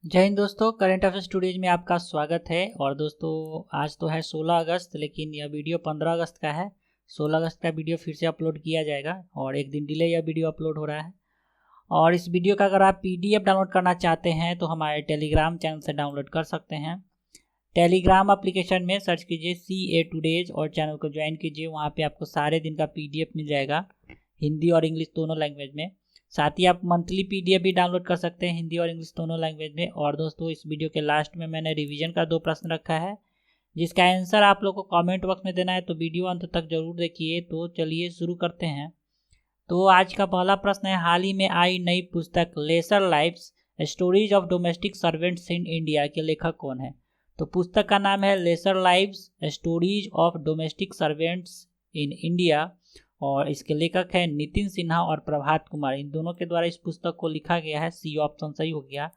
जय हिंद दोस्तों, current affair studios में आपका स्वागत है। और दोस्तों आज तो है 16 अगस्त, लेकिन यह वीडियो 15 अगस्त का है। 16 अगस्त का वीडियो फिर से अपलोड किया जाएगा और एक दिन डिले यह वीडियो अपलोड हो रहा है। और इस वीडियो का अगर आप पीडीएफ डाउनलोड करना चाहते हैं तो हमारे टेलीग्राम चैनल से डाउनलोड कर सकते हैं। टेलीग्राम एप्लीकेशन में सर्च कीजिए CA टूडेज और चैनल को ज्वाइन कीजिए। वहाँ पे आपको सारे दिन का पीडीएफ मिल जाएगा, हिंदी और इंग्लिश दोनों लैंग्वेज में। साथ ही आप मंथली पीडीएफ भी डाउनलोड कर सकते हैं हिंदी और इंग्लिश दोनों लैंग्वेज में। और दोस्तों इस वीडियो के लास्ट में मैंने रिवीजन का 2 प्रश्न रखा है, जिसका आंसर आप लोग को कमेंट बॉक्स में देना है, तो वीडियो अंत तक जरूर देखिए। तो चलिए शुरू करते हैं। तो आज का पहला प्रश्न है, हाल ही में आई नई पुस्तक lesser lives stories of domestic servants in India के लेखक कौन है? तो पुस्तक का नाम है lesser lives stories of domestic servants in India और इसके लेखक हैं नितिन सिन्हा और प्रभात कुमार। इन दोनों के द्वारा इस पुस्तक को लिखा गया है। सी ऑप्शन सही हो गया।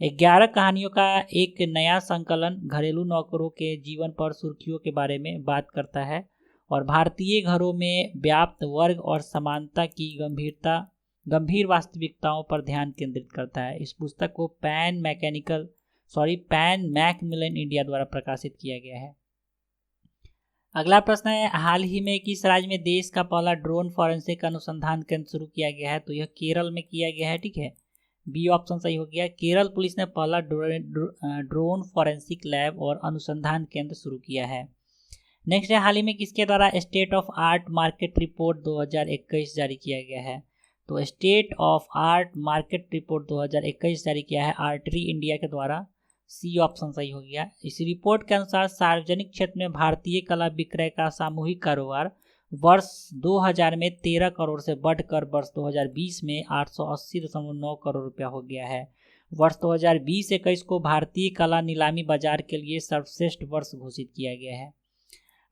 11 कहानियों का एक नया संकलन घरेलू नौकरों के जीवन पर सुर्खियों के बारे में बात करता है और भारतीय घरों में व्याप्त वर्ग और समानता की गंभीर वास्तविकताओं पर ध्यान केंद्रित करता है। इस पुस्तक को पैन मैकमिलन इंडिया द्वारा प्रकाशित किया गया है। अगला प्रश्न है, हाल ही में किस राज्य में देश का पहला ड्रोन फॉरेंसिक अनुसंधान केंद्र शुरू किया गया है? तो यह केरल में किया गया है। ठीक है, बी ऑप्शन सही हो गया। केरल पुलिस ने पहला ड्रोन फॉरेंसिक लैब और अनुसंधान केंद्र शुरू किया है। नेक्स्ट है, हाल ही में किसके द्वारा state of art market report 2021 जारी किया गया है? तो state of art market report 2021 जारी किया है आर्टरी इंडिया के द्वारा। सी ऑप्शन सही हो गया। इस रिपोर्ट के अनुसार सार्वजनिक क्षेत्र में भारतीय कला विक्रय का सामूहिक कारोबार वर्ष 2000 में 13 करोड़ से बढ़कर वर्ष 2020 में 880.9 करोड़ रुपया हो गया है। वर्ष 2020-21 को भारतीय कला नीलामी बाजार के लिए सर्वश्रेष्ठ वर्ष घोषित किया गया है।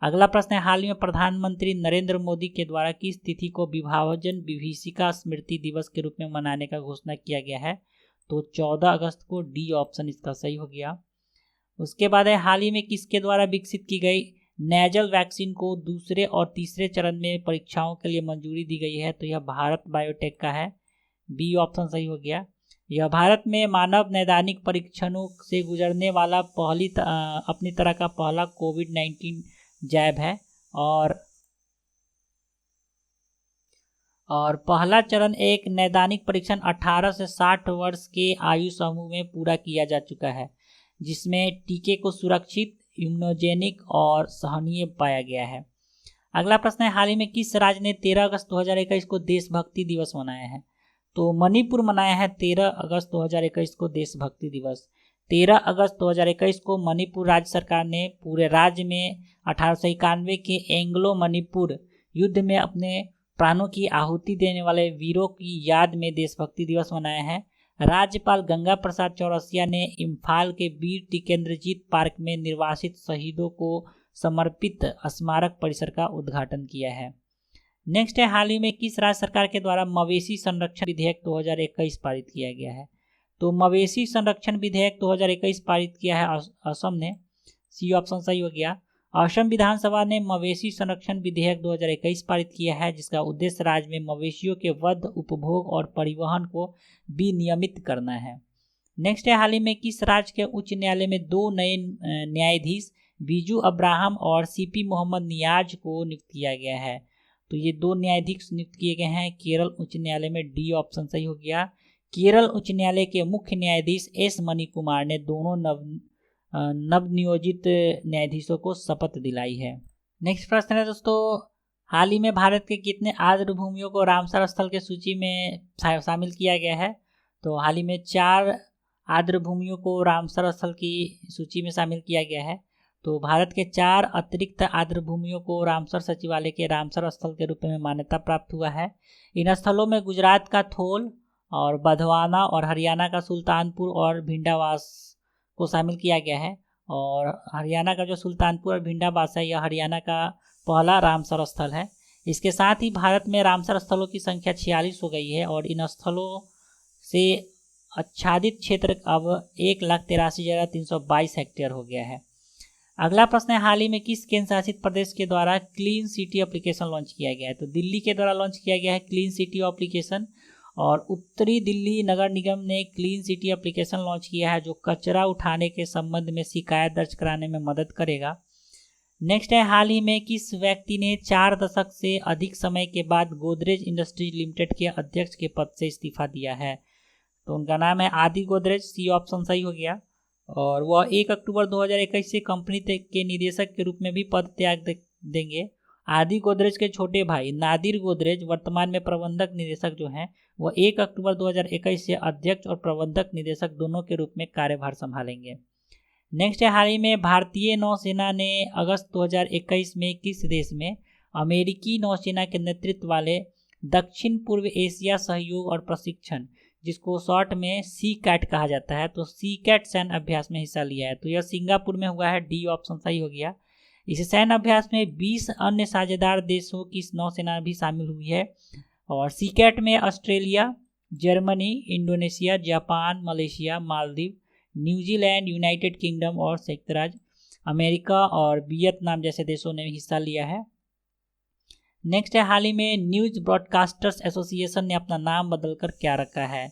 अगला प्रश्न है, हाल ही में प्रधानमंत्री नरेंद्र मोदी के द्वारा किस तिथि को विभाजन विभीषिका स्मृति दिवस के रूप में मनाने का घोषणा किया गया है? तो 14 अगस्त को। डी ऑप्शन इसका सही हो गया। उसके बाद है, हाल ही में किसके द्वारा विकसित की गई नेजल वैक्सीन को दूसरे और तीसरे चरण में परीक्षाओं के लिए मंजूरी दी गई है? तो यह भारत बायोटेक का है। बी ऑप्शन सही हो गया। यह भारत में मानव नैदानिक परीक्षणों से गुजरने वाला अपनी तरह का पहला कोविड-19 जैब है और पहला चरण एक नैदानिक परीक्षण 18 से 60 वर्ष के आयु समूह में पूरा किया जा चुका है, जिसमें टीके को सुरक्षित, इम्यूनोजेनिक और सहनीय पाया गया है। अगला प्रश्न है, हाल ही में किस राज्य ने 13 अगस्त 2021 को देशभक्ति दिवस मनाया है? तो मणिपुर मनाया है 13 अगस्त 2021 को देशभक्ति दिवस। 13 अगस्त 2021 को मणिपुर राज्य सरकार ने पूरे राज्य में 1891 के एंग्लो मणिपुर युद्ध में अपने प्राणों की आहुति देने वाले वीरों की याद में देशभक्ति दिवस मनाया है। राज्यपाल गंगा प्रसाद चौरसिया ने इम्फाल के वीर टिकेंद्रजीत पार्क में निर्वासित शहीदों को समर्पित स्मारक परिसर का उद्घाटन किया है। नेक्स्ट है, हाल ही में किस राज्य सरकार के द्वारा मवेशी संरक्षण विधेयक 2021 पारित किया गया है? तो मवेशी संरक्षण विधेयक 2021 पारित किया है असम ने। सी ऑप्शन सही हो गया। असम विधानसभा ने मवेशी संरक्षण विधेयक 2021 पारित किया है, जिसका उद्देश्य राज्य में मवेशियों के वध, उपभोग और परिवहन को विनियमित करना है। नेक्स्ट है, हाल ही में किस राज्य के उच्च न्यायालय में 2 नए न्यायाधीश बीजू अब्राहम और सीपी मोहम्मद नियाज को नियुक्त किया गया है? तो ये 2 न्यायाधीश नियुक्त किए गए हैं केरल उच्च न्यायालय में। डी ऑप्शन सही हो गया। केरल उच्च न्यायालय के मुख्य न्यायाधीश एस मणि कुमार ने दोनों नवनियोजित न्यायाधीशों को शपथ दिलाई है। नेक्स्ट प्रश्न है दोस्तों, हाल ही में भारत के कितने आर्द्र भूमियों को रामसर स्थल के सूची में शामिल किया गया है? तो हाल ही में 4 आर्द्र भूमियों को रामसर स्थल की सूची में शामिल किया गया है। तो भारत के 4 अतिरिक्त आर्द्र भूमियों को रामसर सचिवालय के रामसर स्थल के रूप में मान्यता प्राप्त हुआ है। इन स्थलों में गुजरात का थोल और बधवाना और हरियाणा का सुल्तानपुर और भिंडावास को शामिल किया गया है। और हरियाणा का जो सुल्तानपुर और भिंडावास है, यह हरियाणा का पहला रामसर स्थल है। इसके साथ ही भारत में रामसर स्थलों की संख्या 46 हो गई है और इन स्थलों से आच्छादित क्षेत्र अब 1,83,322 हेक्टेयर हो गया है। अगला प्रश्न है, हाल ही में किस केंद्र शासित प्रदेश के द्वारा क्लीन सिटी एप्लीकेशन लॉन्च किया गया है? तो दिल्ली के द्वारा लॉन्च किया गया है क्लीन सिटी एप्लीकेशन और उत्तरी दिल्ली नगर निगम ने क्लीन सिटी एप्लीकेशन लॉन्च किया है जो कचरा उठाने के संबंध में शिकायत दर्ज कराने में मदद करेगा। नेक्स्ट है, हाल ही में किस व्यक्ति ने 4 दशक से अधिक समय के बाद गोदरेज इंडस्ट्रीज लिमिटेड के अध्यक्ष के पद से इस्तीफा दिया है? तो उनका नाम है आदि गोदरेज, सी ऑप्शन सही हो गया। और वह 1 अक्टूबर 2021 से कंपनी के निदेशक के रूप में भी पद त्याग देंगे। आदि गोदरेज के छोटे भाई नादिर गोदरेज वर्तमान में प्रबंधक निदेशक जो हैं वह 1 अक्टूबर 2021 से अध्यक्ष और प्रबंधक निदेशक दोनों के रूप में कार्यभार संभालेंगे। नेक्स्ट है, हाल ही में भारतीय नौसेना ने अगस्त 2021 में किस देश में अमेरिकी नौसेना के नेतृत्व वाले दक्षिण पूर्व एशिया सहयोग और प्रशिक्षण, जिसको शॉर्ट में सी कैट कहा जाता है, तो सी कैट सैन्य अभ्यास में हिस्सा लिया है? तो यह सिंगापुर में हुआ है, डी ऑप्शन सही हो गया। इस सैन्य अभ्यास में 20 अन्य साझेदार देशों की नौसेना भी शामिल हुई है। और सी कैट में Australia, Germany, Indonesia, Japan, Malaysia, Maldives, New Zealand, United kingdom और संयुक्त राज्य अमेरिका और वियतनाम जैसे देशों ने हिस्सा लिया है। नेक्स्ट है, हाल ही में न्यूज़ ब्रॉडकास्टर्स एसोसिएशन ने अपना नाम बदलकर क्या रखा है?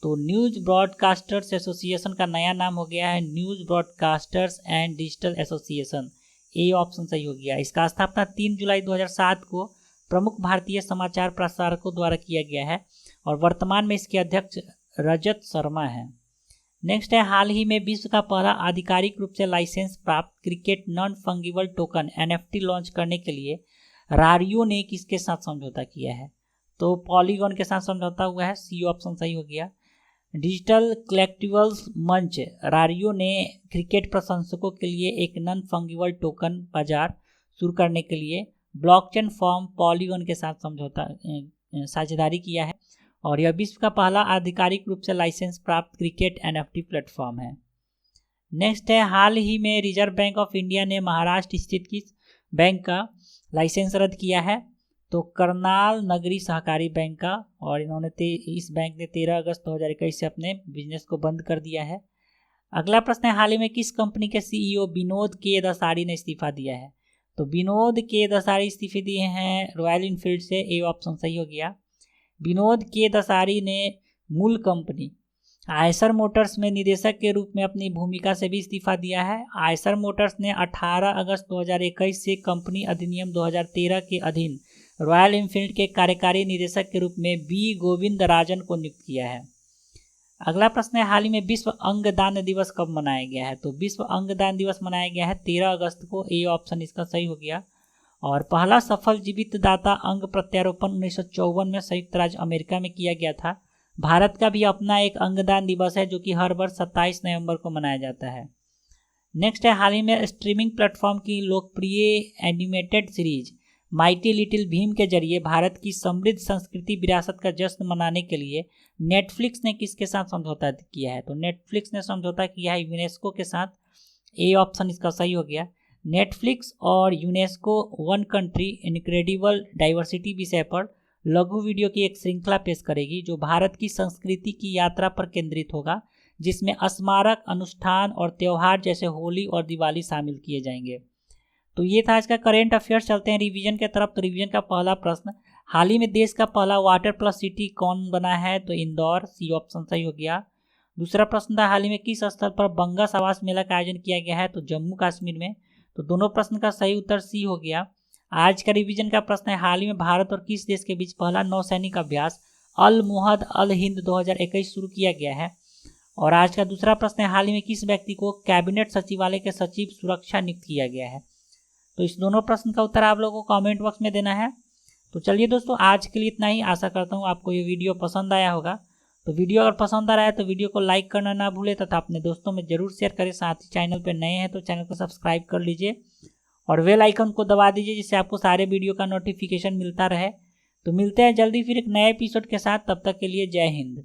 तो न्यूज़ ब्रॉडकास्टर्स एसोसिएशन का नया नाम हो गया है news broadcasters and digital association, A option सही हो गया। इसका स्थापना 3 जुलाई 2007 को प्रमुख भारतीय समाचार प्रसारकों द्वारा किया गया है और वर्तमान में इसके अध्यक्ष रजत शर्मा हैं। नेक्स्ट है, हाल ही में विश्व का पहला आधिकारिक रूप से लाइसेंस प्राप्त cricket non fungible token NFT launch करने के लिए रारियो ने किसके साथ समझौता किया है? तो पॉलीगॉन के साथ समझौता हुआ है, सी ऑप्शन सही हो गया। डिजिटल कलेक्टिबल्स मंच रारियो ने क्रिकेट प्रशंसकों के लिए एक नॉन फंगिबल टोकन बाजार शुरू करने के लिए ब्लॉकचेन फॉर्म पॉलीगॉन के साथ समझौता साझेदारी किया है और यह विश्व का पहला आधिकारिक रूप से लाइसेंस प्राप्त क्रिकेट NFT प्लेटफॉर्म है। नेक्स्ट है, हाल ही में रिजर्व बैंक ऑफ इंडिया ने महाराष्ट्र स्थित किस बैंक का लाइसेंस रद्द किया है? तो करनाल नगरी सहकारी बैंक का, और इन्होंने इस बैंक ने 13 अगस्त 2021 से अपने बिजनेस को बंद कर दिया है। अगला प्रश्न है, हाल ही में किस कंपनी के CEO विनोद के दसारी ने इस्तीफा दिया है? तो विनोद के दसारी इस्तीफे दिए हैं रॉयल इनफील्ड से, ए ऑप्शन सही हो गया। विनोद के दसारी ने मूल कंपनी आयसर मोटर्स में निदेशक के रूप में अपनी भूमिका से भी इस्तीफा दिया है। आयसर मोटर्स ने 18 अगस्त 2021 से कंपनी अधिनियम 2013 के अधीन रॉयल इनफील्ड के कार्यकारी निदेशक के रूप में बी गोविंदराजन को नियुक्त किया है। अगला प्रश्न है, हाल ही में विश्व अंगदान दिवस कब मनाया गया है? तो विश्व अंगदान दिवस मनाया गया है 13 अगस्त को, ए ऑप्शन इसका सही हो गया। और पहला सफल जीवित दाता अंग प्रत्यारोपण 1954 में संयुक्त राज्य अमेरिका में किया गया था। भारत का भी अपना एक अंगदान दिवस है जो कि हर वर्ष 27 नवंबर को मनाया जाता है। नेक्स्ट है, हाल ही में स्ट्रीमिंग प्लेटफॉर्म की लोकप्रिय animated series mighty little Bhim के जरिए भारत की समृद्ध संस्कृति विरासत का जश्न मनाने के लिए नेटफ्लिक्स ने किसके साथ समझौता किया है? तो नेटफ्लिक्स ने समझौता किया है यूनेस्को के साथ, ए ऑप्शन इसका सही हो गया। नेटफ्लिक्स और UNESCO one country incredible diversity विषय पर लघु वीडियो की एक श्रृंखला पेश करेगी जो भारत की संस्कृति की यात्रा पर केंद्रित होगा, जिसमें स्मारक, अनुष्ठान और त्यौहार जैसे होली और दिवाली शामिल किए जाएंगे। तो ये था आज का करेंट अफेयर्स। चलते हैं रिवीजन के तरफ। तो रिवीजन का पहला प्रश्न, हाल ही में देश का पहला वाटर प्लस सिटी कौन बना है? तो इंदौर, सी ऑप्शन सही हो गया। दूसरा प्रश्न था, हाल ही में किस स्थल पर बंगस आवास मेला का आयोजन किया गया है? तो जम्मू कश्मीर में। तो दोनों प्रश्न का सही उत्तर सी हो गया। आज का रिवीजन का प्रश्न है, हाल ही में भारत और किस देश के बीच पहला नौसैनिक अभ्यास अल मुहद अल हिंद 2021 शुरू किया गया है? और आज का दूसरा प्रश्न है, हाल ही में किस व्यक्ति को कैबिनेट सचिवालय के सचिव सुरक्षा नियुक्त किया गया है? तो इस दोनों प्रश्न का उत्तर आप लोगों को कमेंट बॉक्स में देना है। तो चलिए दोस्तों, आज के लिए इतना ही। आशा करता हूँ आपको ये वीडियो पसंद आया होगा। तो वीडियो अगर पसंद आ रहा है तो वीडियो को लाइक करना ना भूलें तथा अपने दोस्तों में जरूर शेयर करें। साथ ही चैनल पर नए हैं तो चैनल को सब्सक्राइब कर लीजिए और बेल आइकन को दबा दीजिए, जिससे आपको सारे वीडियो का नोटिफिकेशन मिलता रहे। तो मिलते हैं जल्दी फिर एक नए एपिसोड के साथ। तब तक के लिए जय हिंद।